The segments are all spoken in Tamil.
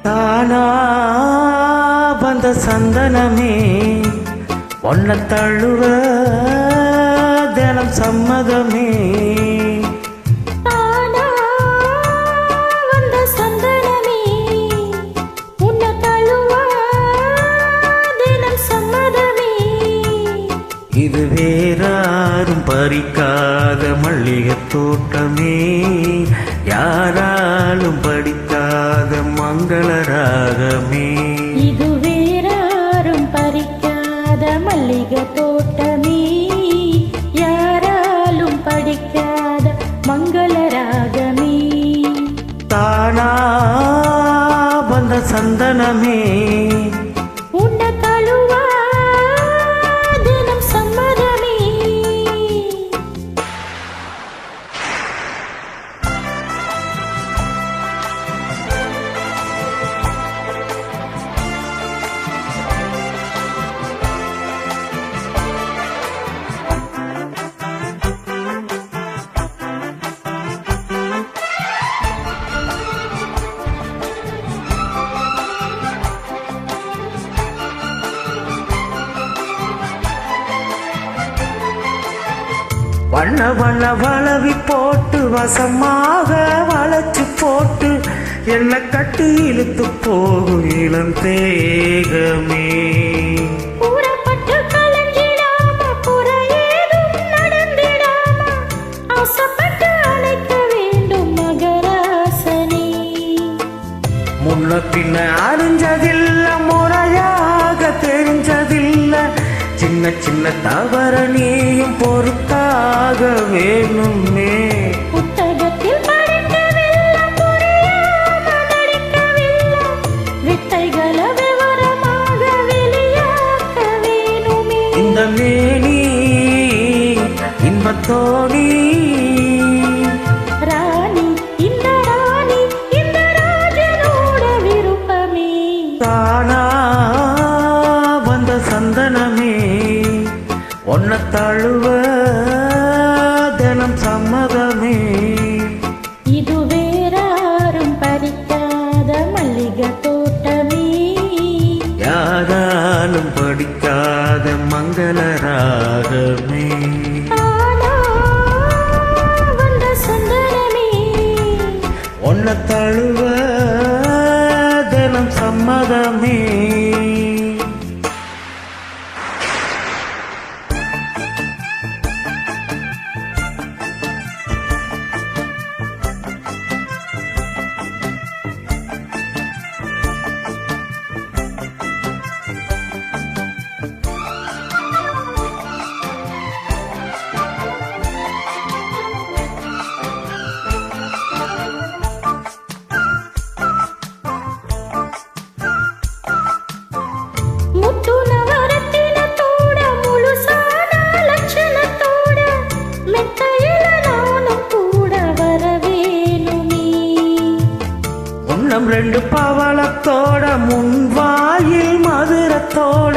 தானா வந்த சந்தனமே ஒன்ன தழுவ தினம் சம்மதமே. தானா வந்த சந்தனமே உன்ன தழுவ தினம் சம்மதமே. இது வேறாரும் பறிக்காத மல்லிகை தோட்டமே, யாராலும் படிக்காத மங்கள ராகமே. இது வேறாரும் பறிக்காத மல்லிகை தோட்டமே, யாராலும் படிக்காத மங்கள ராகமே. தானா வந்த சந்தனமே உன்ன தழுவ தினம் சம்மதமே. வண்ண வண்ண வளவி போட்டு வசமாக வளைச்சு போட்டு என்ன கட்டி இழுத்து போகும் இளம் தேகமே. கூறப்பட்டு கலங்கிடாம புறையேதும் நடந்திடாம ஆசைப்பட்டு அழைக்க வேண்டும் மகராசனே. முன்ன பின்ன அறிஞ்சதில்ல, முறையாக தெரிஞ்சதில்ல, சின்ன சின்ன தவற நீயும் பொறுத்தாக வேணுமே. புத்தகத்தில் படிக்கவில்லை, புரியாம நடிக்கவில்லை, வித்தைகளை விவரமாக வெளியாக்க வேணுமே. இந்த மேனி இன்பத்தோணி ராணி இந்த ராணி இந்த ராஜனோட விருப்பமே. தானா வந்த சந்தனமே ஒன்ன தழுவ தினம் சம்மதமே. இது வேறாரும் பறிக்காத மல்லிகை தோட்டமே, யாராலும் படிக்காத மங்கள ராகமே. தானா வந்த சந்தனமே ஒன்ன தழுவ தினம் சம்மதமே. முத்து நவரத்தினத்தோட முழுசான லட்சணத்தோட மெத்தையில நானும் கூட வரவேணுமே. உன்னம் ரெண்டு பவளத்தோட முன்வாயில் மதுரத்தோட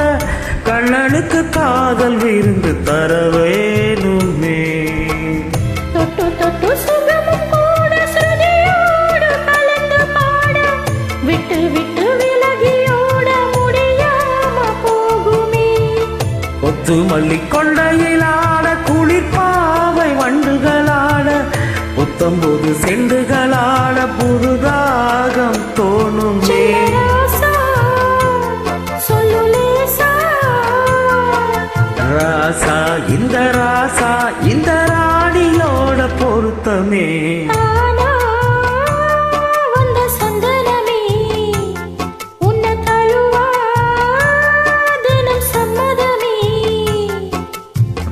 கண்ணனுக்கு காதல் விருந்து தர வேணுமே. தொட்டு தொட்டு சுகமும் கூட ஸ்ருதியோடு கலந்து பாட விட்டு விட்டு விலகியோட முடியாம போகுமே. கொத்து மல்லி கொண்டையிலாட குளிர்பாவை வண்டுகளாட புத்தம்போது செண்டுகளாட புதுதாகம் தோணுமே. ராசா சொல்லு லேசா, ராசா இந்த ராணியோட பொருத்தமே. தானா வந்த சந்தனமே உன்ன தழுவ தினம் சம்மதமே.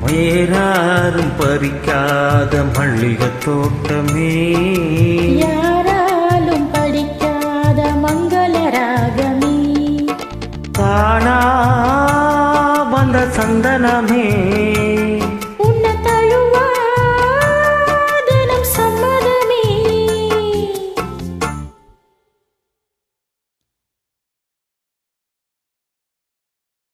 வேறாரும் பறிக்காத மல்லிகை தோட்டமே,